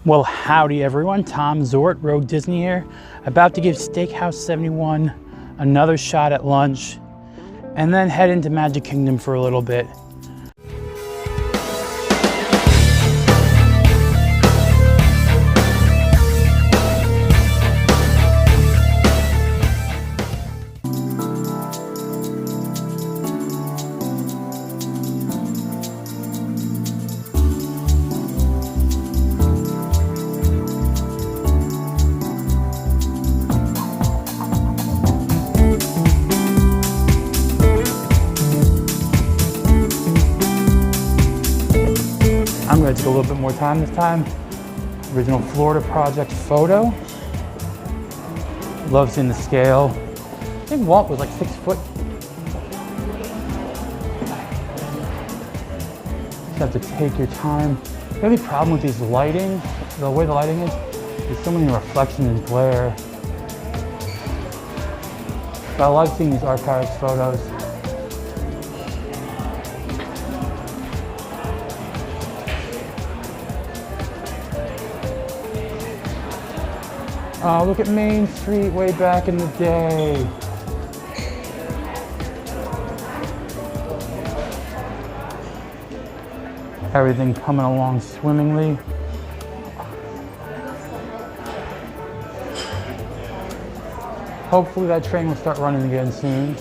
Well, howdy everyone, Tom Zort, Rogue Disney here, about to give Steakhouse 71 another shot at lunch, and then head into Magic Kingdom for a little bit. I'm going to take a little bit more time this time. Original Florida Project photo. Love seeing the scale. I think Walt was like 6 foot. Just have to take your time. The only problem with these lighting, the way the lighting is, there's so many reflections and glare. But I love seeing these archives photos. Oh, look at Main Street way back in the day. Everything coming along swimmingly. Hopefully that train will start running again soon.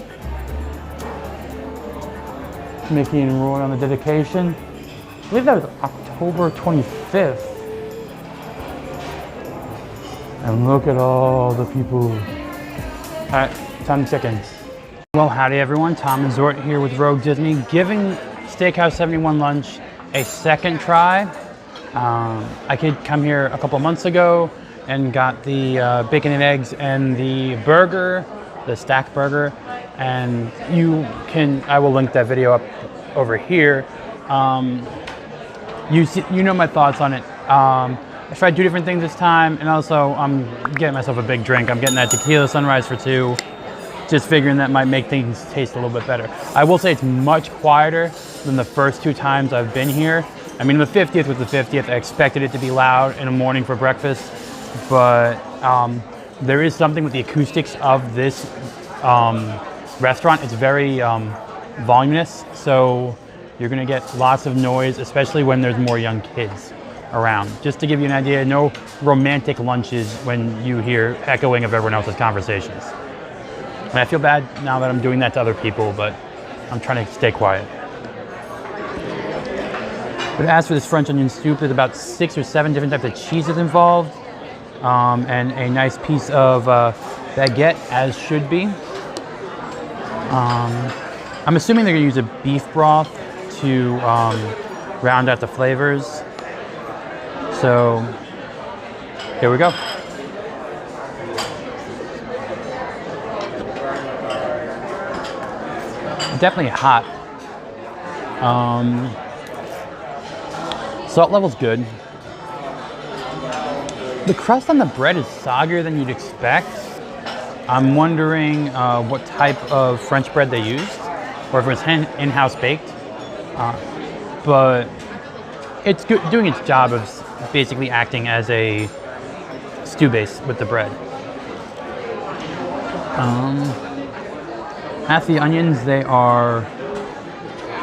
Mickey and Roy on the dedication. I believe that was October 25th. And look at all the people. All right, time to check in. Well, howdy everyone. Tom and Zort here with Rogue Disney, giving Steakhouse 71 lunch a second try. I could come here a couple months ago and got the bacon and eggs and the burger, the stack burger. And I will link that video up over here. You know my thoughts on it. I tried 2 different things this time, and also I'm getting myself a big drink. I'm getting that Tequila Sunrise for 2, just figuring that might make things taste a little bit better. I will say it's much quieter than the first 2 times I've been here. I mean, the 50th was the 50th. I expected it to be loud in the morning for breakfast, but there is something with the acoustics of this restaurant. It's very voluminous, so you're gonna get lots of noise, especially when there's more young kids around. Just to give you an idea, no romantic lunches when you hear echoing of everyone else's conversations. And I feel bad now that I'm doing that to other people, but I'm trying to stay quiet. But as for this French onion soup, there's about 6 or 7 different types of cheeses involved, and a nice piece of baguette, as should be. I'm assuming they're gonna use a beef broth to round out the flavors. So, here we go. Definitely hot. Salt level's good. The crust on the bread is soggier than you'd expect. I'm wondering what type of French bread they used, or if it was in-house baked. But it's good, doing its job of basically acting as a stew base with the bread. As for the onions, they are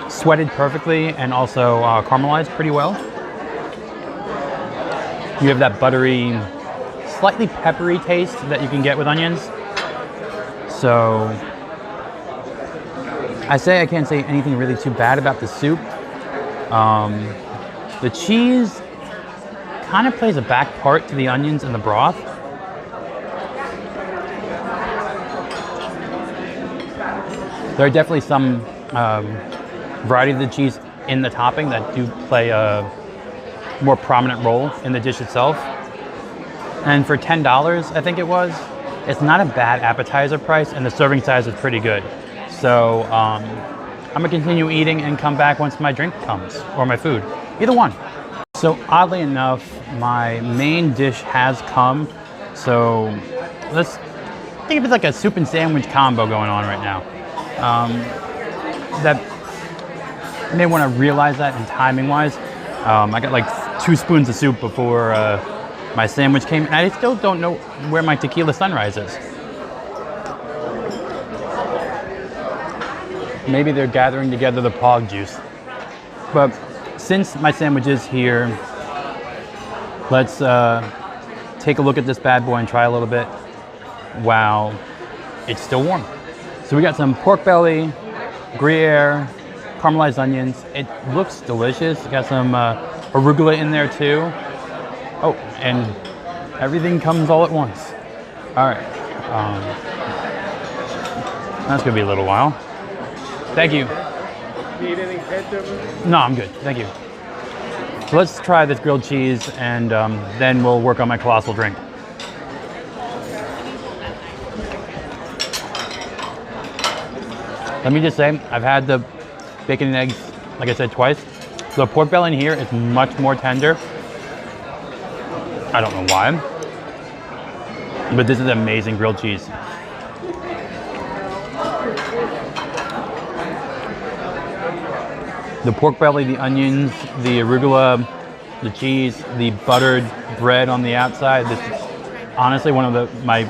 sweated perfectly and also caramelized pretty well. You have that buttery, slightly peppery taste that you can get with onions. So I can't say anything really too bad about the soup. The cheese kind of plays a back part to the onions and the broth. There are definitely some variety of the cheese in the topping that do play a more prominent role in the dish itself. And for $10, I think it was, it's not a bad appetizer price, and the serving size is pretty good. So I'm gonna continue eating and come back once my drink comes, or my food, either one. So oddly enough, my main dish has come. So let's think of it like a soup and sandwich combo going on right now. That you may want to realize that in timing wise. I got like 2 spoons of soup before my sandwich came. And I still don't know where my Tequila Sunrise is. Maybe they're gathering together the pog juice. But since my sandwich is here, let's take a look at this bad boy and try a little bit while it's still warm. So we got some pork belly, Gruyere, caramelized onions. It looks delicious. Got some arugula in there too. Oh, and everything comes all at once. All right. That's gonna be a little while. Thank you. Need any head? No, I'm good. Thank you. So let's try this grilled cheese, and then we'll work on my colossal drink. Let me just say, I've had the bacon and eggs, like I said, twice. The pork belly in here is much more tender. I don't know why, but this is amazing grilled cheese. The pork belly, the onions, the arugula, the cheese, the buttered bread on the outside. This is honestly one of my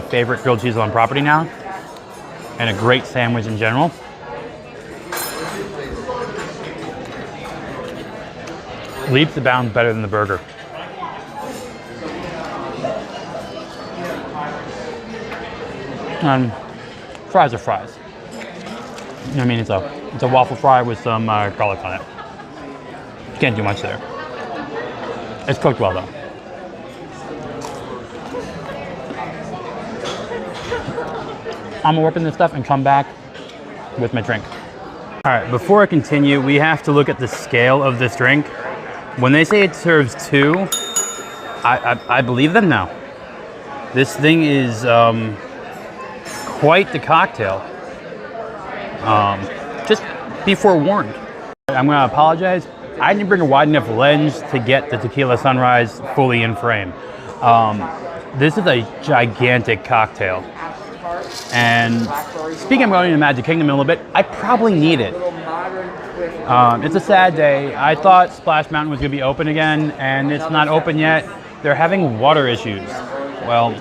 favorite grilled cheeses on property now, and a great sandwich in general. Leaps and bounds better than the burger. And fries are fries. I mean, it's a waffle fry with some garlic on it. Can't do much there. It's cooked well though. I'm gonna open this stuff and come back with my drink. All right, before I continue, we have to look at the scale of this drink. When they say it serves 2, I believe them now. This thing is quite the cocktail. Just be forewarned. I'm gonna apologize. I didn't bring a wide enough lens to get the Tequila Sunrise fully in frame. This is a gigantic cocktail. And speaking of going to Magic Kingdom in a little bit, I probably need it. It's a sad day. I thought Splash Mountain was gonna be open again, and it's not open yet. They're having water issues. Well,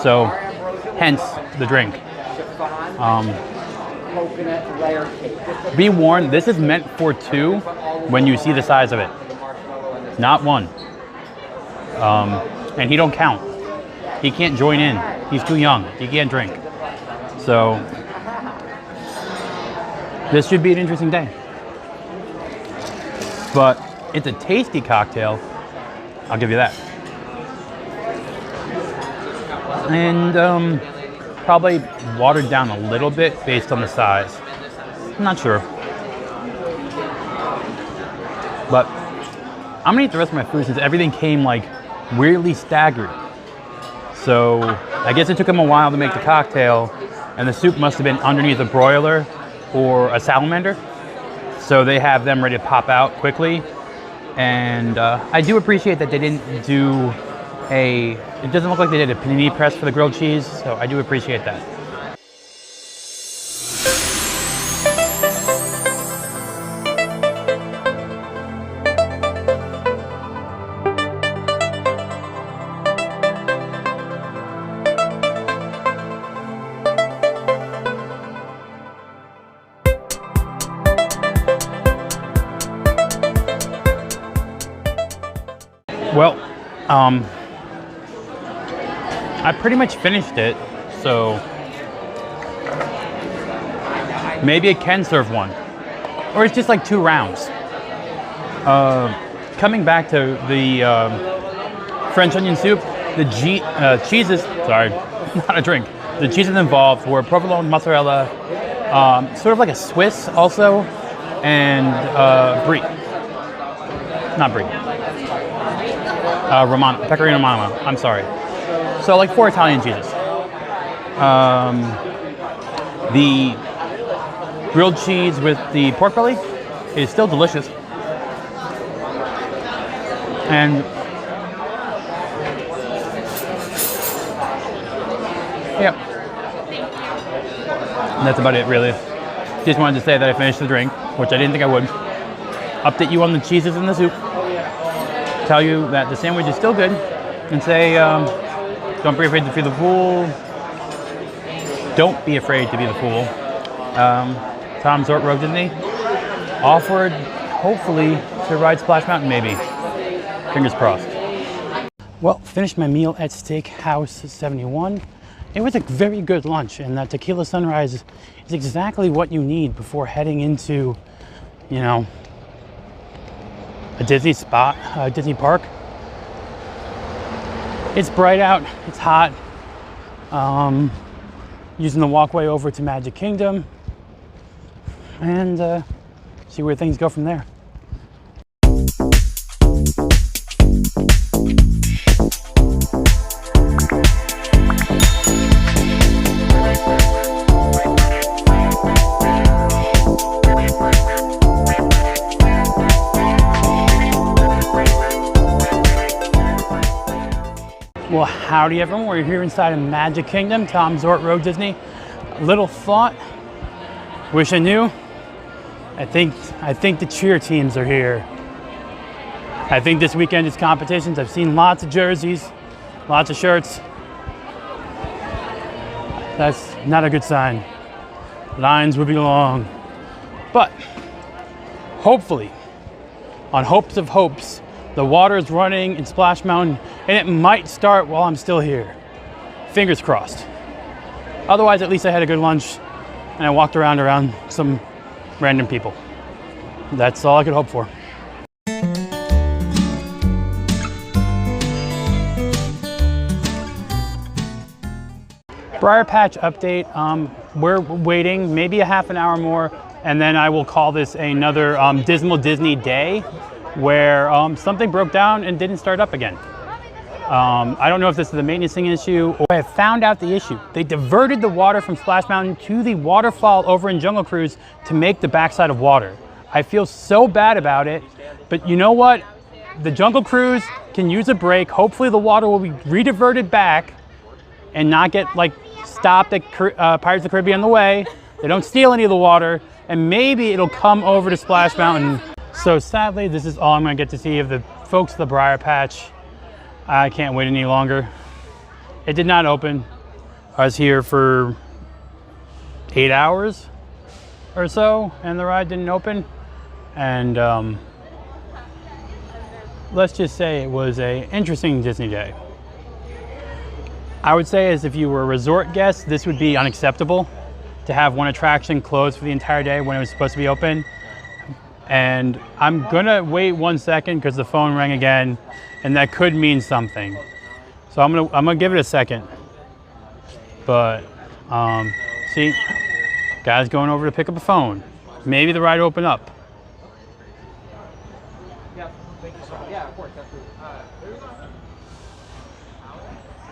so hence the drink. Be warned, this is meant for 2 when you see the size of it, not 1. And he don't count. He can't join in. He's too young. He can't drink. So this should be an interesting day. But it's a tasty cocktail. I'll give you that. And probably watered down a little bit based on the size. I'm not sure. But I'm gonna eat the rest of my food since everything came like weirdly staggered. So I guess it took them a while to make the cocktail, and the soup must have been underneath a broiler or a salamander. So they have them ready to pop out quickly. And I do appreciate that they didn't do it doesn't look like they did a panini press for the grilled cheese, so I do appreciate that. Well, I pretty much finished it, so maybe it can serve 1, or it's just like 2 rounds. Coming back to the French onion soup, the cheeses, sorry, not a drink. The cheeses involved were provolone, mozzarella, sort of like a Swiss also, and brie. Not brie. Pecorino Romano, I'm sorry. So like 4 Italian cheeses. The grilled cheese with the pork belly is still delicious. And yeah, that's about it really. Just wanted to say that I finished the drink, which I didn't think I would. Update you on the cheeses in the soup. tell you that the sandwich is still good and say, don't be afraid to be the fool. Don't be afraid to be the fool. Tom Zort Rogue Disney offered, hopefully, to ride Splash Mountain, maybe. Fingers crossed. Well, finished my meal at Steakhouse 71. It was a very good lunch, and that Tequila Sunrise is exactly what you need before heading into, you know, a Disney spot, a Disney park. It's bright out, it's hot. Using the walkway over to Magic Kingdom, and see where things go from there. Well, howdy everyone, we're here inside of Magic Kingdom, Tom Zort Rogue Disney. Little thought, wish I knew. I think the cheer teams are here. I think this weekend is competitions. I've seen lots of jerseys, lots of shirts. That's not a good sign. Lines would be long. But hopefully, on hopes of hopes, the water is running in Splash Mountain, and it might start while I'm still here. Fingers crossed. Otherwise, at least I had a good lunch, and I walked around some random people. That's all I could hope for. Briar Patch update. We're waiting maybe a half an hour more, and then I will call this another Dismal Disney day, where something broke down and didn't start up again. I don't know if this is a maintenancing issue, or I have found out the issue. They diverted the water from Splash Mountain to the waterfall over in Jungle Cruise to make the backside of water. I feel so bad about it, but you know what? The Jungle Cruise can use a break. Hopefully the water will be rediverted back and not get like stopped at Pirates of the Caribbean on the way. They don't steal any of the water, and maybe it'll come over to Splash Mountain. So sadly, this is all I'm gonna get to see of the folks at the Briar Patch. I can't wait any longer. It did not open. I was here for 8 hours or so, and the ride didn't open. And let's just say it was an interesting Disney day. I would say, as if you were a resort guest, this would be unacceptable to have one attraction closed for the entire day when it was supposed to be open. And I'm gonna wait 1 second because the phone rang again, and that could mean something. So I'm gonna give it a second. But see, guy's going over to pick up a phone. Maybe the ride will open up.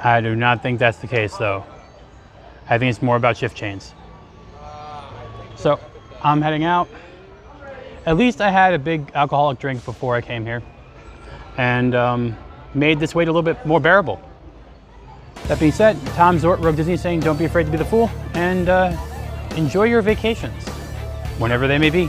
I do not think that's the case though. I think it's more about shift chains. So I'm heading out. At least I had a big alcoholic drink before I came here, and made this wait a little bit more bearable. That being said, Tom Zort Rogue Disney saying don't be afraid to be the fool, and enjoy your vacations, whenever they may be.